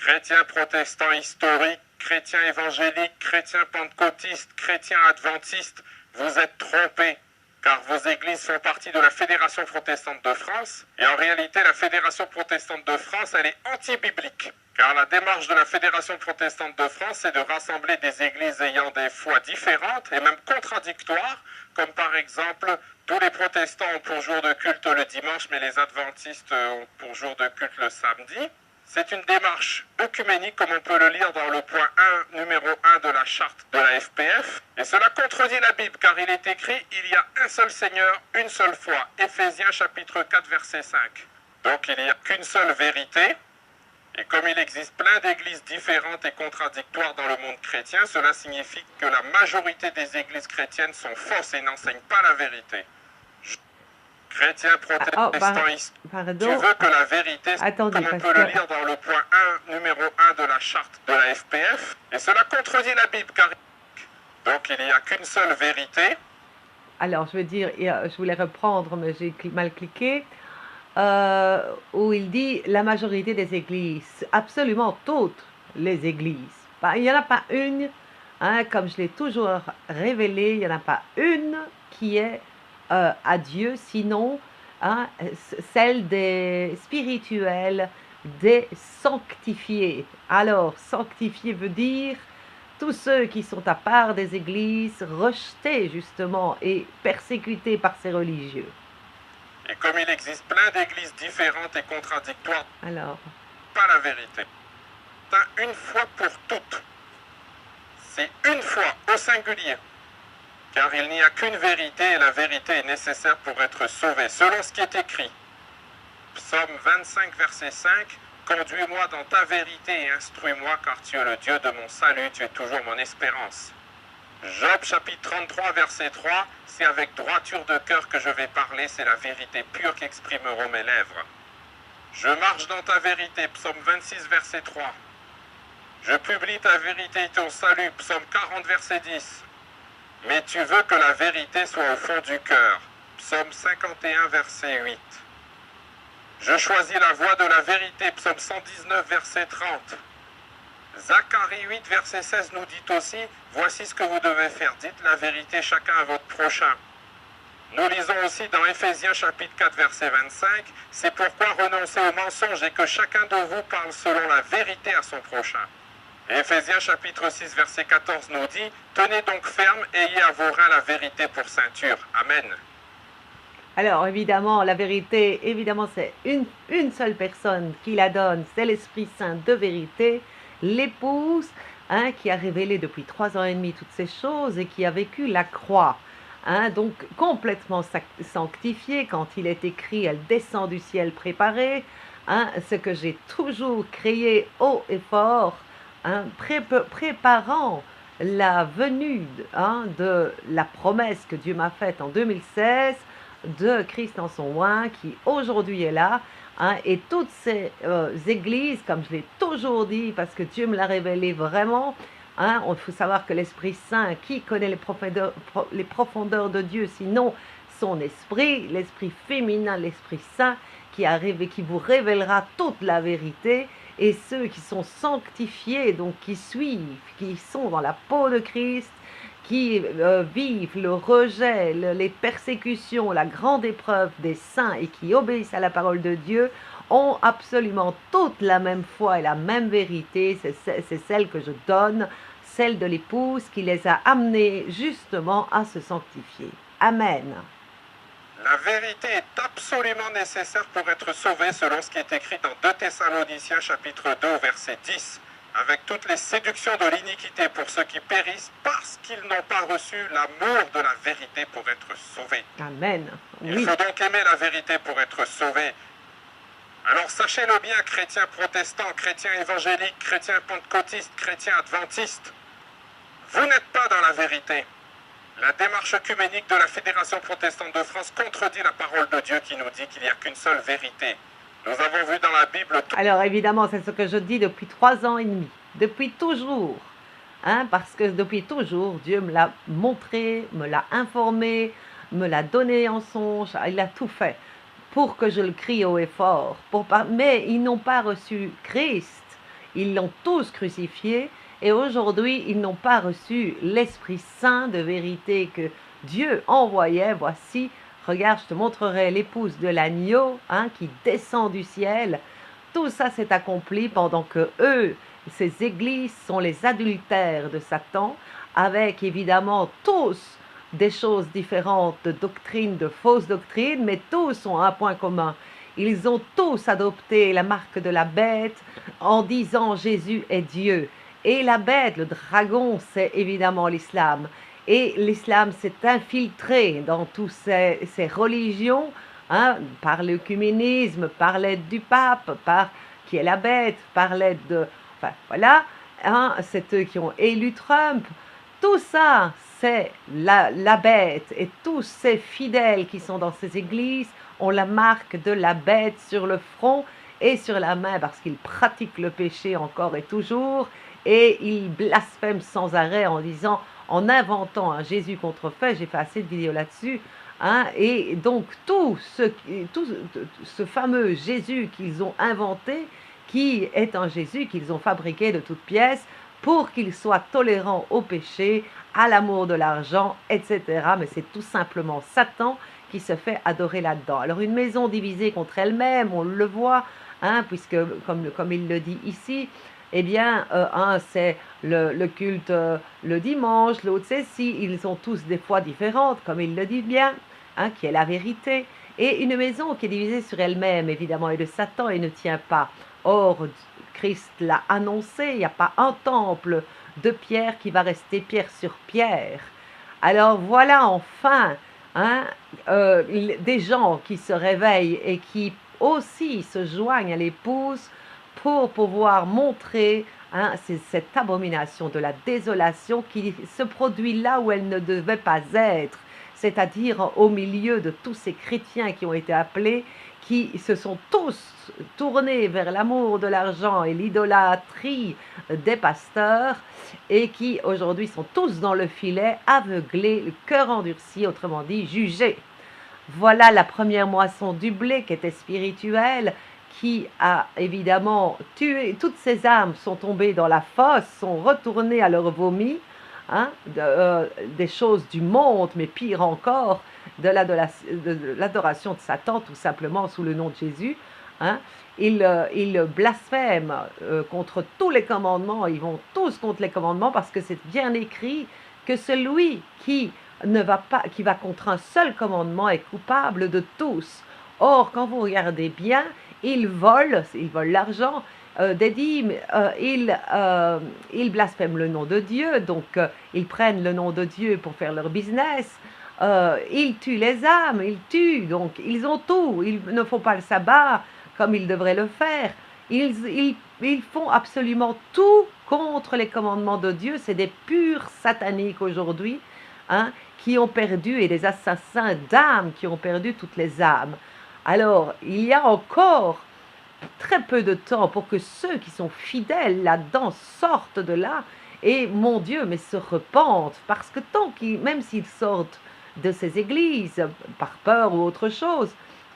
chrétiens protestants historiques, chrétiens évangéliques, chrétiens pentecôtistes, chrétiens adventistes, vous êtes trompés, car vos églises font partie de la Fédération protestante de France, et en réalité la Fédération protestante de France, elle est anti-biblique. Car la démarche de la Fédération protestante de France, c'est de rassembler des églises ayant des foi différentes et même contradictoires, comme par exemple, tous les protestants ont pour jour de culte le dimanche, mais les adventistes ont pour jour de culte le samedi. C'est une démarche œcuménique, comme on peut le lire dans le point 1, numéro 1 de la charte de la FPF. Et cela contredit la Bible, car il est écrit « Il y a un seul Seigneur, une seule foi ». Éphésiens chapitre 4, verset 5. Donc il n'y a qu'une seule vérité. Et comme il existe plein d'églises différentes et contradictoires dans le monde chrétien, cela signifie que la majorité des églises chrétiennes sont fausses et n'enseignent pas la vérité. Chrétiens protestants, tu veux que la vérité, Attendez, comme on peut le lire dans le point 1, numéro 1 de la charte de la FPF, et cela contredit la Bible, car donc il n'y a qu'une seule vérité. Alors, je veux dire, je voulais reprendre, mais j'ai mal cliqué, où il dit la majorité des églises, absolument toutes les églises. Il n'y en a pas une, hein, comme je l'ai toujours révélé, il n'y en a pas une qui est à Dieu, sinon hein, celle des spirituels, des sanctifiés. Alors, sanctifiés veut dire tous ceux qui sont à part des églises, rejetés justement et persécutés par ces religieux. Et comme il existe plein d'églises différentes et contradictoires, alors, pas la vérité. C'est une fois pour toutes. C'est une fois au singulier. Car il n'y a qu'une vérité et la vérité est nécessaire pour être sauvé, selon ce qui est écrit. Psaume 25, verset 5, « Conduis-moi dans ta vérité et instruis-moi, car tu es le Dieu de mon salut, tu es toujours mon espérance. » Job chapitre 33, verset 3, « C'est avec droiture de cœur que je vais parler, c'est la vérité pure qu'exprimeront mes lèvres. » Je marche dans ta vérité, Psaume 26, verset 3. Je publie ta vérité et ton salut, Psaume 40, verset 10. Mais tu veux que la vérité soit au fond du cœur. Psaume 51, verset 8. Je choisis la voie de la vérité. Psaume 119, verset 30. Zacharie 8, verset 16 nous dit aussi, « Voici ce que vous devez faire. Dites la vérité chacun à votre prochain. » Nous lisons aussi dans Éphésiens chapitre 4, verset 25, « C'est pourquoi renoncez au mensonge et que chacun de vous parle selon la vérité à son prochain. » Éphésiens chapitre 6, verset 14 nous dit « Tenez donc ferme, ayez à vos reins la vérité pour ceinture. » Amen. Alors évidemment, la vérité, évidemment c'est une seule personne qui la donne, c'est l'Esprit Saint de vérité, l'épouse, hein, qui a révélé depuis 3 ans et demi toutes ces choses et qui a vécu la croix. Hein, donc complètement sanctifiée, quand il est écrit « Elle descend du ciel préparée hein, », ce que j'ai toujours crié haut et fort, hein, préparant la venue hein, de la promesse que Dieu m'a faite en 2016 de Christ en son oint qui aujourd'hui est là hein, et toutes ces églises, comme je l'ai toujours dit, parce que Dieu me l'a révélé vraiment, hein, il faut savoir que l'Esprit Saint, qui connaît les profondeurs de Dieu, sinon son esprit, l'Esprit féminin, l'Esprit Saint, qui vous révélera toute la vérité, et ceux qui sont sanctifiés, donc qui suivent, qui sont dans la peau de Christ, qui vivent le rejet, les persécutions, la grande épreuve des saints et qui obéissent à la parole de Dieu, ont absolument toute la même foi et la même vérité, c'est celle que je donne, celle de l'épouse qui les a amenés justement à se sanctifier. Amen. La vérité est absolument nécessaire pour être sauvé selon ce qui est écrit dans 2 Thessaloniciens chapitre 2 verset 10, avec toutes les séductions de l'iniquité pour ceux qui périssent parce qu'ils n'ont pas reçu l'amour de la vérité pour être sauvés. Amen. Oui. Il faut donc aimer la vérité pour être sauvé. Alors sachez-le bien, chrétiens protestants, chrétiens évangéliques, chrétiens pentecôtistes, chrétiens adventistes, vous n'êtes pas dans la vérité. La démarche œcuménique de la Fédération protestante de France contredit la parole de Dieu qui nous dit qu'il n'y a qu'une seule vérité. Nous avons vu dans la Bible... Alors évidemment, c'est ce que je dis depuis 3 ans et demi, depuis toujours. Hein, parce que depuis toujours, Dieu me l'a montré, me l'a informé, me l'a donné en songe, il a tout fait pour que je le crie haut et fort. Mais ils n'ont pas reçu Christ, ils l'ont tous crucifié, et aujourd'hui, ils n'ont pas reçu l'Esprit Saint de vérité que Dieu envoyait. Voici, regarde, je te montrerai l'épouse de l'agneau, hein, qui descend du ciel. Tout ça s'est accompli pendant que eux, ces églises, sont les adultères de Satan, avec évidemment tous des choses différentes, de doctrines, de fausses doctrines, mais tous ont un point commun. Ils ont tous adopté la marque de la bête en disant Jésus est Dieu. Et la bête, le dragon, c'est évidemment l'islam. Et l'islam s'est infiltré dans toutes ces religions, hein, par l'œcuménisme, par l'aide du pape, par qui est la bête, par l'aide de... Enfin, voilà, hein, c'est eux qui ont élu Trump. Tout ça, c'est la bête. Et tous ces fidèles qui sont dans ces églises ont la marque de la bête sur le front et sur la main parce qu'ils pratiquent le péché encore et toujours. Et ils blasphèment sans arrêt en disant, en inventant un Jésus contrefait, j'ai fait assez de vidéos là-dessus, hein, et donc tout ce fameux Jésus qu'ils ont inventé, qui est un Jésus qu'ils ont fabriqué de toutes pièces pour qu'il soit tolérant au péché, à l'amour de l'argent, etc. Mais c'est tout simplement Satan qui se fait adorer là-dedans. Alors une maison divisée contre elle-même, on le voit, hein, puisque comme il le dit ici, eh bien, un c'est le culte le dimanche, l'autre c'est si, ils ont tous des foi différentes, comme il le dit bien, hein, qui est la vérité. Et une maison qui est divisée sur elle-même, évidemment, est de Satan et ne tient pas. Or, Christ l'a annoncé, il n'y a pas un temple de pierre qui va rester pierre sur pierre. Alors voilà enfin, hein, des gens qui se réveillent et qui aussi se joignent à l'épouse pour pouvoir montrer, hein, cette abomination de la désolation qui se produit là où elle ne devait pas être, c'est-à-dire au milieu de tous ces chrétiens qui ont été appelés, qui se sont tous tournés vers l'amour de l'argent et l'idolâtrie des pasteurs, et qui aujourd'hui sont tous dans le filet, aveuglés, le cœur endurci, autrement dit jugés. Voilà la première moisson du blé qui était spirituelle, qui a évidemment tué, toutes ces âmes sont tombées dans la fosse, sont retournées à leur vomi, hein, des choses du monde, mais pire encore, de l'adoration de Satan, tout simplement sous le nom de Jésus. Hein. Ils blasphèment contre tous les commandements, ils vont tous contre les commandements parce que c'est bien écrit que celui qui va contre un seul commandement est coupable de tous. Or, quand vous regardez bien, ils volent l'argent des dîmes, ils blasphèment le nom de Dieu, donc ils prennent le nom de Dieu pour faire leur business, ils tuent les âmes, ils tuent, donc ils ont tout, ils ne font pas le sabbat comme ils devraient le faire, ils font absolument tout contre les commandements de Dieu, c'est des purs sataniques aujourd'hui, hein, qui ont perdu, et des assassins d'âmes qui ont perdu toutes les âmes. Alors, il y a encore très peu de temps pour que ceux qui sont fidèles là-dedans sortent de là et, mon Dieu, mais se repentent, parce que même s'ils sortent de ces églises par peur ou autre chose,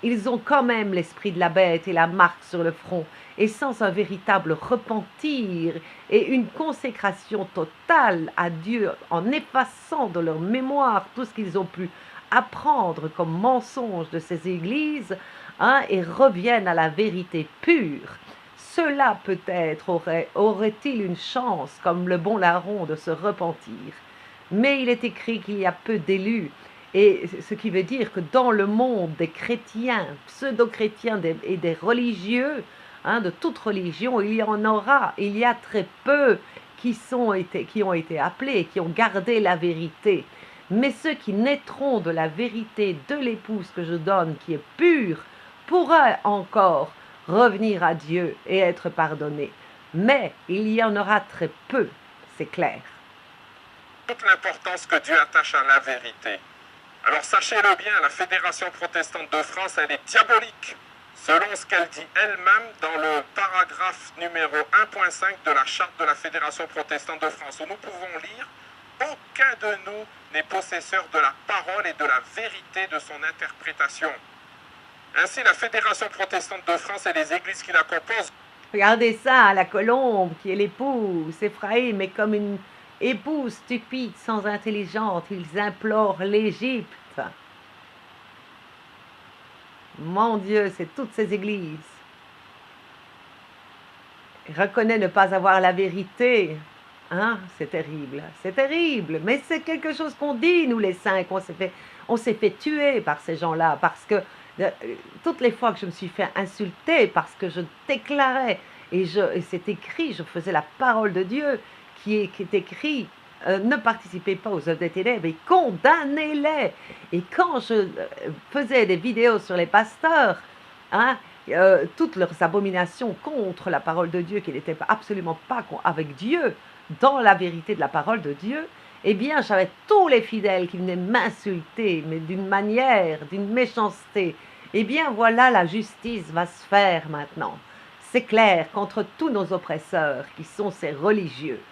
ils ont quand même l'esprit de la bête et la marque sur le front, et sans un véritable repentir et une consécration totale à Dieu, en effaçant de leur mémoire tout ce qu'ils ont pu apprendre comme mensonge de ces églises, hein, et reviennent à la vérité pure. Cela peut-être aurait-il une chance, comme le bon larron, de se repentir. Mais il est écrit qu'il y a peu d'élus, et ce qui veut dire que dans le monde des chrétiens, pseudo-chrétiens et des religieux, hein, de toute religion, il y a très peu qui ont été appelés, qui ont gardé la vérité. Mais ceux qui naîtront de la vérité de l'épouse que je donne, qui est pure, pourraient encore revenir à Dieu et être pardonnés. Mais il y en aura très peu, c'est clair. Toute l'importance que Dieu attache à la vérité. Alors sachez-le bien, la Fédération protestante de France, elle est diabolique, selon ce qu'elle dit elle-même dans le paragraphe numéro 1.5 de la charte de la Fédération protestante de France, où nous pouvons lire « Aucun de nous n'est possesseur de la parole et de la vérité de son interprétation ». Ainsi, la Fédération protestante de France et les églises qui la composent Regardez ça, la colombe qui est l'épouse. Éphraïm est comme une épouse stupide, sans intelligence. Ils implorent l'Égypte. Mon Dieu, c'est toutes ces églises. Reconnaît ne pas avoir la vérité. Hein? C'est terrible, mais c'est quelque chose qu'on dit, nous les saints, on s'est fait tuer par ces gens-là, parce que toutes les fois que je me suis fait insulter, parce que je déclarais, et c'est écrit, je faisais la parole de Dieu, qui est écrit, ne participez pas aux œuvres des ténèbres et condamnez-les. Et quand je faisais des vidéos sur les pasteurs, hein, toutes leurs abominations contre la parole de Dieu, qui n'étaient absolument pas avec Dieu, dans la vérité de la parole de Dieu, eh bien, j'avais tous les fidèles qui venaient m'insulter, mais d'une manière, d'une méchanceté. Eh bien, voilà, la justice va se faire maintenant. C'est clair, contre tous nos oppresseurs, qui sont ces religieux.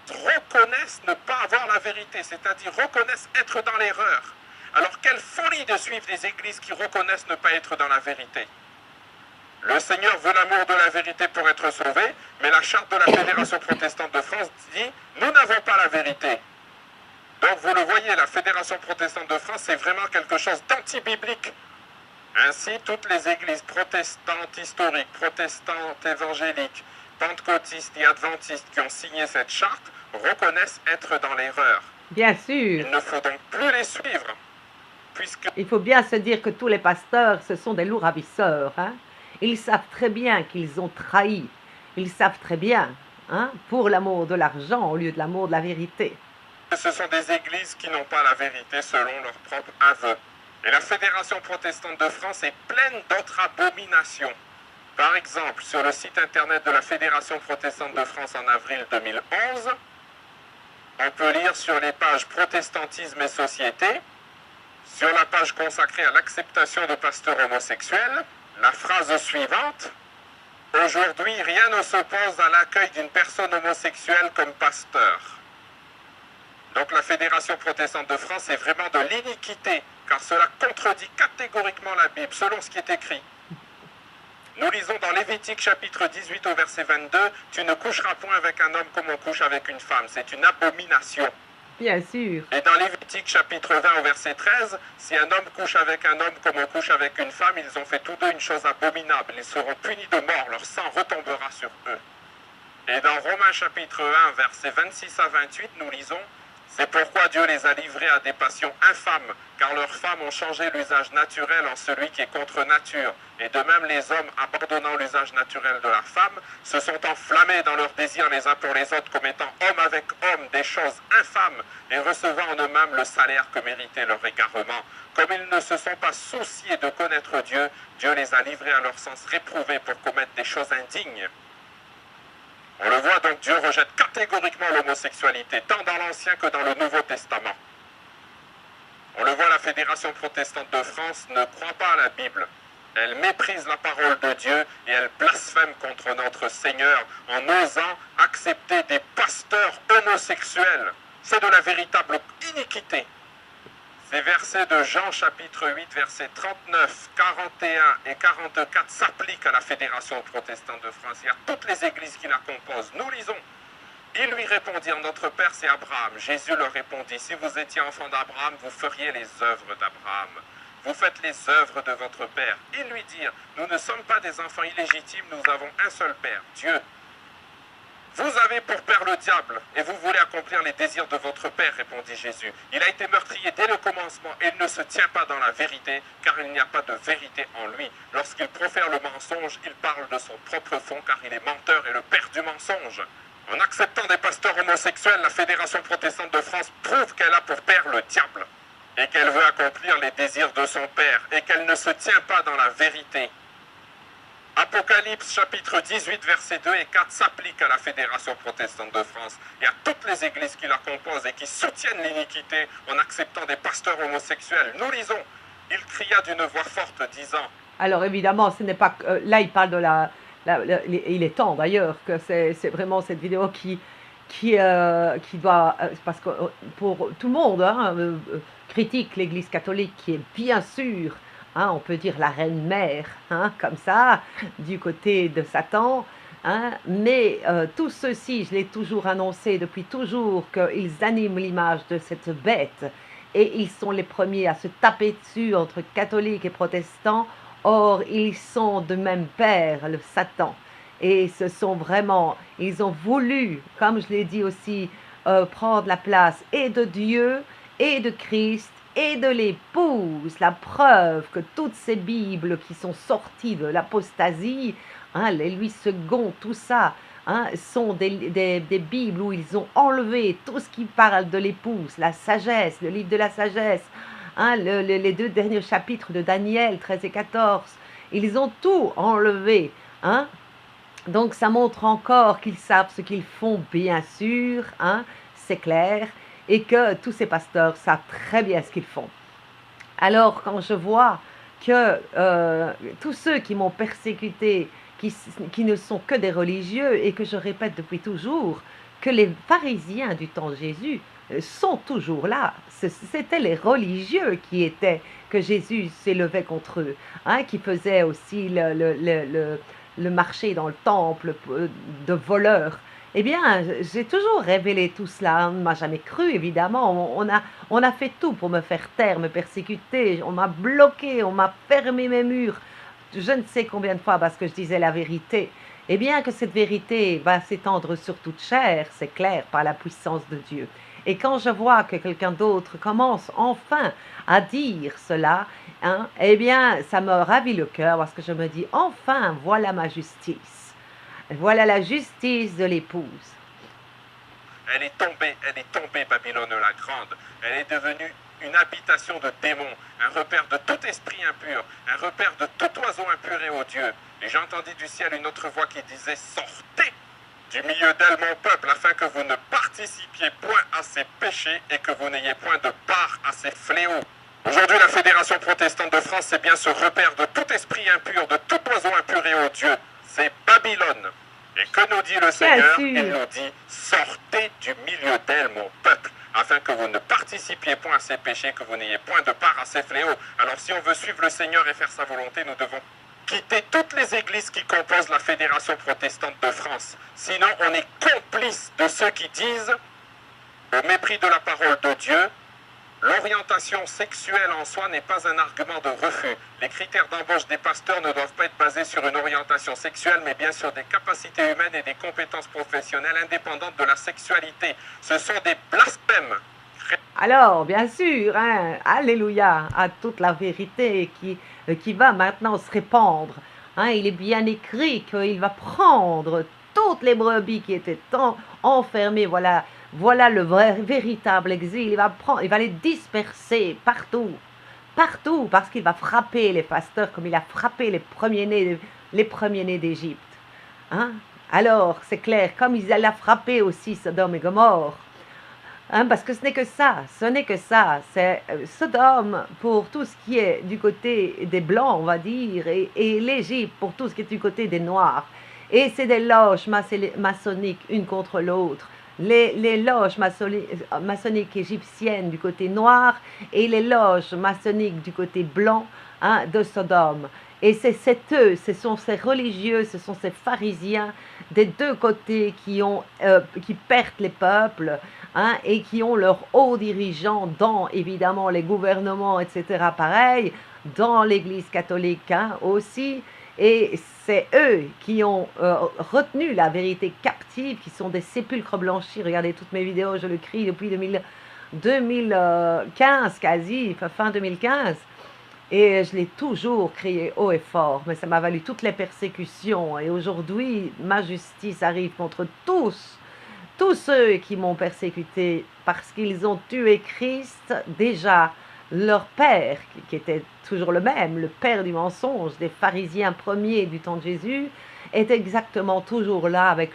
Reconnaissent ne pas avoir la vérité, c'est-à-dire reconnaissent être dans l'erreur. Alors, quelle folie de suivre des églises qui reconnaissent ne pas être dans la vérité. Le Seigneur veut l'amour de la vérité pour être sauvé, mais la charte de la Fédération protestante de France dit « Nous n'avons pas la vérité ». Donc vous le voyez, la Fédération protestante de France, c'est vraiment quelque chose d'anti-biblique. Ainsi, toutes les églises protestantes historiques, protestantes évangéliques, pentecôtistes et adventistes qui ont signé cette charte reconnaissent être dans l'erreur. Bien sûr. Il ne faut donc plus les suivre, puisque... Il faut bien se dire que tous les pasteurs, ce sont des loups ravisseurs, hein? Ils savent très bien qu'ils ont trahi. Ils savent très bien, hein, pour l'amour de l'argent au lieu de l'amour de la vérité. Ce sont des églises qui n'ont pas la vérité selon leur propre aveu. Et la Fédération protestante de France est pleine d'autres abominations. Par exemple, sur le site internet de la Fédération protestante de France en avril 2011, on peut lire sur les pages Protestantisme et Société, sur la page consacrée à l'acceptation de pasteurs homosexuels, la phrase suivante: « Aujourd'hui, rien ne s'oppose à l'accueil d'une personne homosexuelle comme pasteur. » Donc la Fédération protestante de France est vraiment de l'iniquité, car cela contredit catégoriquement la Bible, selon ce qui est écrit. Nous lisons dans Lévitique chapitre 18 au verset 22, « Tu ne coucheras point avec un homme comme on couche avec une femme. » C'est une abomination. Bien sûr. Et dans Lévitique chapitre 20 au verset 13, « Si un homme couche avec un homme comme on couche avec une femme, ils ont fait tous deux une chose abominable. Ils seront punis de mort, leur sang retombera sur eux. » Et dans Romains chapitre 1 versets 26 à 28, nous lisons: « C'est pourquoi Dieu les a livrés à des passions infâmes, car leurs femmes ont changé l'usage naturel en celui qui est contre nature. Et de même les hommes, abandonnant l'usage naturel de la femme, se sont enflammés dans leurs désirs les uns pour les autres, comme étant homme avec homme des choses infâmes, et recevant en eux-mêmes le salaire que méritait leur égarement. Comme ils ne se sont pas souciés de connaître Dieu, Dieu les a livrés à leur sens réprouvé pour commettre des choses indignes. » On le voit donc, Dieu rejette catégoriquement l'homosexualité, tant dans l'Ancien que dans le Nouveau Testament. On le voit, la Fédération protestante de France ne croit pas à la Bible. Elle méprise la parole de Dieu et elle blasphème contre notre Seigneur en osant accepter des pasteurs homosexuels. C'est de la véritable iniquité. Ces versets de Jean chapitre 8, versets 39, 41 et 44 s'appliquent à la Fédération protestante de France et à toutes les églises qui la composent. Nous lisons: « Ils lui répondirent, notre Père c'est Abraham. Jésus leur répondit, si vous étiez enfant d'Abraham, vous feriez les œuvres d'Abraham. Vous faites les œuvres de votre Père. » Ils lui dirent, nous ne sommes pas des enfants illégitimes, nous avons un seul Père, Dieu. Vous avez pour père le diable, et vous voulez accomplir les désirs de votre père, répondit Jésus. Il a été meurtrier dès le commencement, et il ne se tient pas dans la vérité, car il n'y a pas de vérité en lui. Lorsqu'il profère le mensonge, il parle de son propre fond, car il est menteur et le père du mensonge. En acceptant des pasteurs homosexuels, la Fédération protestante de France prouve qu'elle a pour père le diable, et qu'elle veut accomplir les désirs de son père, et qu'elle ne se tient pas dans la vérité. Apocalypse chapitre 18 versets 2 et 4 s'applique à la Fédération protestante de France et à toutes les églises qui la composent et qui soutiennent l'iniquité en acceptant des pasteurs homosexuels. Nous lisons: « Il cria d'une voix forte disant... » Alors évidemment, ce n'est pas... là, il parle de il est temps d'ailleurs que c'est vraiment cette vidéo qui doit... parce que pour tout le monde, hein, critique l'Église catholique qui est bien sûr... Hein, on peut dire la reine-mère, hein, comme ça, du côté de Satan, hein, mais tout ceci, je l'ai toujours annoncé depuis toujours, qu'ils animent l'image de cette bête et ils sont les premiers à se taper dessus entre catholiques et protestants. Or, ils sont de même père, le Satan. Et ce sont vraiment, ils ont voulu, comme je l'ai dit aussi, prendre la place et de Dieu, et de Christ, et de l'épouse. La preuve que toutes ces Bibles qui sont sorties de l'apostasie, hein, les Louis II, tout ça, hein, sont des Bibles où ils ont enlevé tout ce qui parle de l'épouse, la sagesse, le livre de la sagesse, hein, les deux derniers chapitres de Daniel 13 et 14. Ils ont tout enlevé. Hein. Donc ça montre encore qu'ils savent ce qu'ils font, bien sûr, hein, c'est clair, et que tous ces pasteurs savent très bien ce qu'ils font. Alors quand je vois que tous ceux qui m'ont persécuté, qui ne sont que des religieux, et que je répète depuis toujours, que les pharisiens du temps de Jésus sont toujours là. C'était les religieux qui étaient, que Jésus s'élevait contre eux, hein, qui faisaient aussi le marché dans le temple de voleurs. Eh bien, j'ai toujours révélé tout cela. On ne m'a jamais cru, évidemment. On a fait tout pour me faire taire, me persécuter. On m'a bloqué, on m'a fermé mes murs. Je ne sais combien de fois parce que je disais la vérité. Eh bien, que cette vérité va s'étendre sur toute chair, c'est clair, par la puissance de Dieu. Et quand je vois que quelqu'un d'autre commence enfin à dire cela, hein, eh bien, ça me ravit le cœur parce que je me dis, enfin, voilà ma justice. Voilà la justice de l'épouse. Elle est tombée, Babylone la Grande. Elle est devenue une habitation de démons, un repère de tout esprit impur, un repère de tout oiseau impur et odieux. Et j'entendis du ciel une autre voix qui disait, sortez du milieu d'elle, mon peuple, afin que vous ne participiez point à ses péchés et que vous n'ayez point de part à ses fléaux. Aujourd'hui, la Fédération protestante de France, c'est bien ce repère de tout esprit impur, de tout oiseau impur et odieux. C'est Babylone. Et que nous dit le Seigneur? Il nous dit, sortez du milieu d'elle, mon peuple, afin que vous ne participiez point à ses péchés, que vous n'ayez point de part à ses fléaux. Alors si on veut suivre le Seigneur et faire sa volonté, nous devons quitter toutes les églises qui composent la Fédération protestante de France. Sinon, on est complice de ceux qui disent, au mépris de la parole de Dieu, l'orientation sexuelle en soi n'est pas un argument de refus. Les critères d'embauche des pasteurs ne doivent pas être basés sur une orientation sexuelle, mais bien sur des capacités humaines et des compétences professionnelles indépendantes de la sexualité. Ce sont des blasphèmes. Alors, bien sûr, hein, alléluia, à toute la vérité qui va maintenant se répandre. Hein, il est bien écrit qu'il va prendre toutes les brebis qui étaient enfermées, voilà le véritable exil. Il va les disperser partout, parce qu'il va frapper les pasteurs comme il a frappé les premiers-nés d'Égypte. Hein? Alors, c'est clair, comme il a frappé aussi Sodome et Gomorrhe. Hein, parce que ce n'est que ça, c'est Sodome pour tout ce qui est du côté des Blancs, on va dire, et l'Égypte pour tout ce qui est du côté des Noirs. Et c'est des loges maçonniques une contre l'autre. Les loges maçonniques égyptiennes du côté noir et les loges maçonniques du côté blanc, hein, de Sodome. Et c'est eux, ce sont ces religieux, ce sont ces pharisiens des deux côtés qui perdent les peuples, hein, et qui ont leurs hauts dirigeants dans, évidemment, les gouvernements, etc. Pareil, dans l'Église catholique, hein, aussi. Et c'est eux qui ont retenu la vérité captive, qui sont des sépulcres blanchis. Regardez toutes mes vidéos, je le crie depuis 2015 quasi, fin 2015. Et je l'ai toujours crié haut et fort, mais ça m'a valu toutes les persécutions. Et aujourd'hui, ma justice arrive contre tous ceux qui m'ont persécuté parce qu'ils ont tué Christ. Déjà, leur père, qui était toujours le même, le père du mensonge, des pharisiens premiers du temps de Jésus, est exactement toujours là avec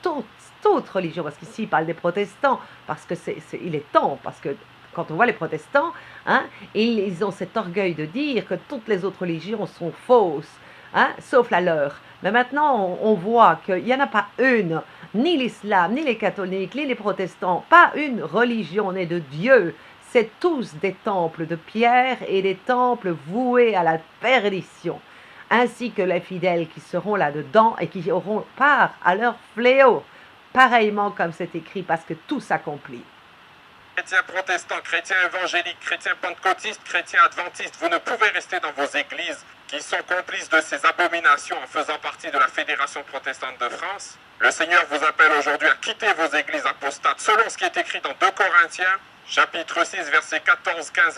toute religion, parce qu'ici il parle des protestants, parce que il est temps, parce que quand on voit les protestants, hein, ils ont cet orgueil de dire que toutes les autres religions sont fausses, hein, sauf la leur. Mais maintenant, on voit qu'il n'y en a pas une, ni l'islam, ni les catholiques, ni les protestants, pas une religion née de Dieu. C'est tous des temples de pierre et des temples voués à la perdition. ainsi que les fidèles qui seront là-dedans et qui auront part à leur fléau, pareillement comme c'est écrit, parce que tout s'accomplit. Chrétiens protestants, chrétiens évangéliques, chrétiens pentecôtistes, chrétiens adventistes, vous ne pouvez rester dans vos églises qui sont complices de ces abominations en faisant partie de la Fédération protestante de France. Le Seigneur vous appelle aujourd'hui à quitter vos églises apostates, selon ce qui est écrit dans 2 Corinthiens, chapitre 6, versets 14-15.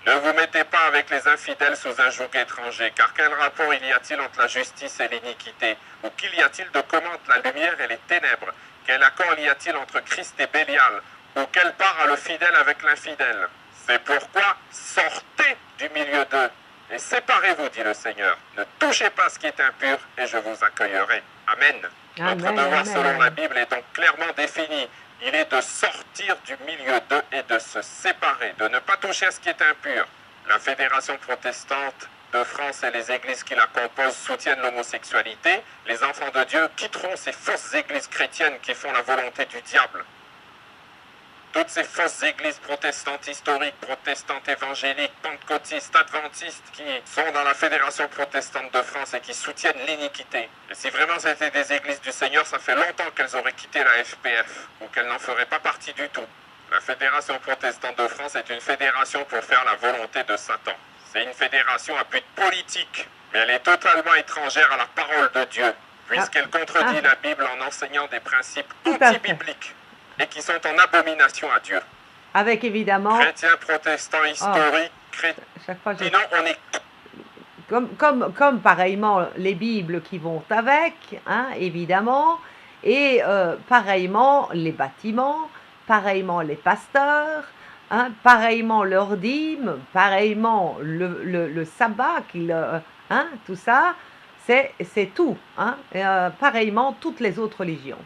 Ne vous mettez pas avec les infidèles sous un joug étranger, car quel rapport y a-t-il entre la justice et l'iniquité? Ou qu'il y a-t-il de commun entre la lumière et les ténèbres? Quel accord y a-t-il entre Christ et Bélial? Ou quelle part a le fidèle avec l'infidèle? C'est pourquoi sortez du milieu d'eux et séparez-vous, dit le Seigneur. Ne touchez pas ce qui est impur et je vous accueillerai. Amen. Notre devoir selon la Bible est donc clairement défini. Il est de sortir du milieu d'eux et de se séparer, de ne pas toucher à ce qui est impur. La Fédération protestante de France et les églises qui la composent soutiennent l'homosexualité. Les enfants de Dieu quitteront ces fausses églises chrétiennes qui font la volonté du diable. Toutes ces fausses églises protestantes historiques, protestantes évangéliques, pentecôtistes, adventistes qui sont dans la Fédération protestante de France et qui soutiennent l'iniquité. Et si vraiment c'était des églises du Seigneur, ça fait longtemps qu'elles auraient quitté la FPF ou qu'elles n'en feraient pas partie du tout. La Fédération protestante de France est une fédération pour faire la volonté de Satan. C'est une fédération à but politique, mais elle est totalement étrangère à la parole de Dieu, puisqu'elle contredit la Bible en enseignant des principes anti-bibliques et qui sont en abomination à Dieu. Avec évidemment... Chrétiens, protestants, historiques, chrétiens... Sinon, on est... Comme pareillement les Bibles qui vont avec, hein, évidemment, et pareillement les bâtiments, pareillement les pasteurs, hein, pareillement leur dîme, pareillement le sabbat, hein, tout ça, c'est tout, hein, pareillement toutes les autres religions.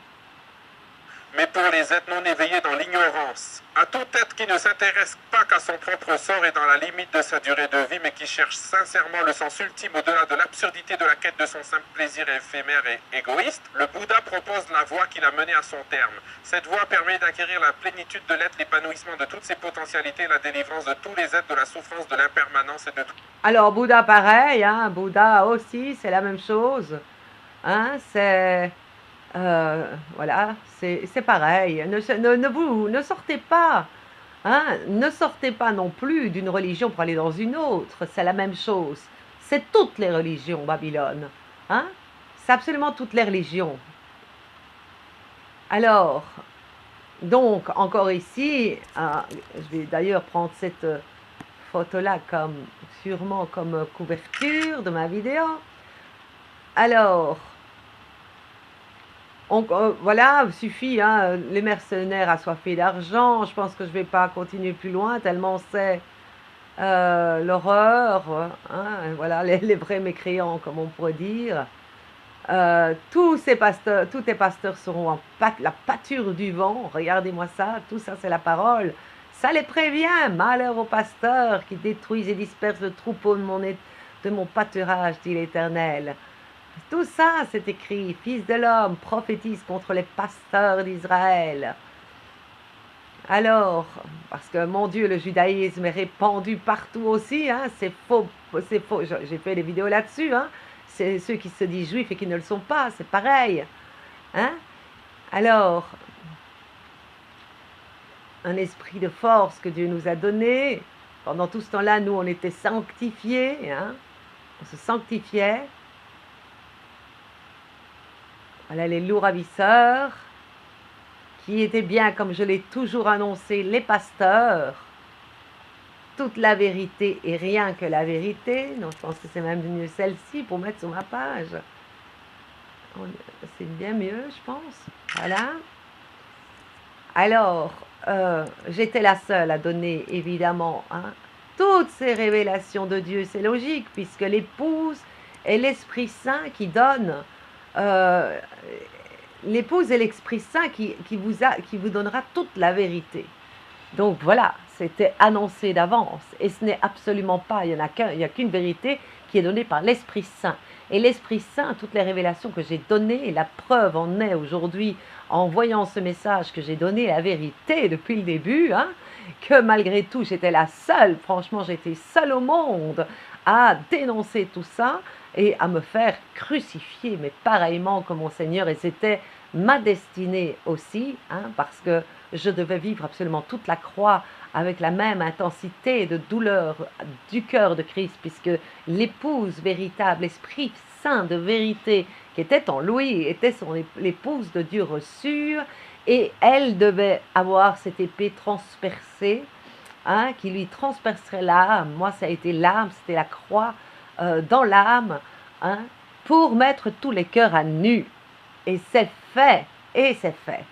Mais pour les êtres non éveillés dans l'ignorance, à tout être qui ne s'intéresse pas qu'à son propre sort et dans la limite de sa durée de vie, mais qui cherche sincèrement le sens ultime au-delà de l'absurdité de la quête de son simple plaisir éphémère et égoïste, le Bouddha propose la voie qui l'a mené à son terme. Cette voie permet d'acquérir la plénitude de l'être, l'épanouissement de toutes ses potentialités, la délivrance de tous les êtres de la souffrance, de l'impermanence et de tout. Alors Bouddha pareil, hein, Bouddha aussi, c'est la même chose, hein, c'est... voilà, c'est pareil. Ne sortez pas, hein, ne sortez pas non plus d'une religion pour aller dans une autre. C'est la même chose. C'est toutes les religions, Babylone. Hein? C'est absolument toutes les religions. Alors, donc, encore ici, je vais d'ailleurs prendre cette photo-là sûrement comme couverture de ma vidéo. Alors... voilà, suffit, hein, les mercenaires assoiffés d'argent. Je pense que je ne vais pas continuer plus loin, tellement c'est l'horreur. Hein, voilà, les vrais mécréants, comme on pourrait dire. Tous les pasteurs seront la pâture du vent. Regardez-moi ça, tout ça c'est la parole. Ça les prévient. Malheur aux pasteurs qui détruisent et dispersent le troupeau de mon pâturage, dit l'Éternel. Tout ça, c'est écrit. Fils de l'homme, prophétise contre les pasteurs d'Israël. Alors, parce que mon Dieu, le judaïsme est répandu partout aussi, hein, c'est faux, c'est faux. J'ai fait des vidéos là-dessus, hein. C'est ceux qui se disent juifs et qui ne le sont pas, c'est pareil. Hein. Alors, un esprit de force que Dieu nous a donné. Pendant tout ce temps-là, nous, on était sanctifiés, hein, on se sanctifiait. Voilà les loups ravisseurs, qui étaient bien, comme je l'ai toujours annoncé, les pasteurs. Toute la vérité et rien que la vérité. Donc je pense que c'est même mieux celle-ci pour mettre sur ma page. C'est bien mieux, je pense. Voilà. Alors, j'étais la seule à donner, évidemment, hein, toutes ces révélations de Dieu. C'est logique, puisque l'épouse est l'Esprit Saint qui donne... l'épouse et l'Esprit Saint qui vous donnera toute la vérité. Donc voilà, c'était annoncé d'avance et ce n'est absolument pas, il n'y a qu'une vérité qui est donnée par l'Esprit Saint. Et l'Esprit Saint, toutes les révélations que j'ai données, et la preuve en est aujourd'hui en voyant ce message que j'ai donné la vérité depuis le début, hein, que malgré tout j'étais la seule, franchement j'étais seule au monde à dénoncer tout ça. et à me faire crucifier, mais pareillement que mon Seigneur, et c'était ma destinée aussi, hein, parce que je devais vivre absolument toute la croix avec la même intensité de douleur du cœur de Christ, puisque l'épouse véritable, l'Esprit Saint de vérité qui était en lui, était l'épouse de Dieu reçue, et elle devait avoir cette épée transpercée, hein, qui lui transpercerait l'âme. Moi, ça a été l'âme, c'était la croix dans l'âme, hein, pour mettre tous les cœurs à nu. Et c'est fait, et c'est fait.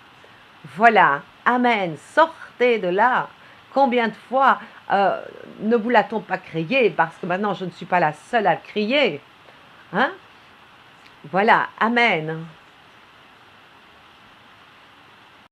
Voilà, Amen, sortez de là. Combien de fois ne vous l'a-t-on pas crié, parce que maintenant je ne suis pas la seule à le crier, hein? Voilà, Amen.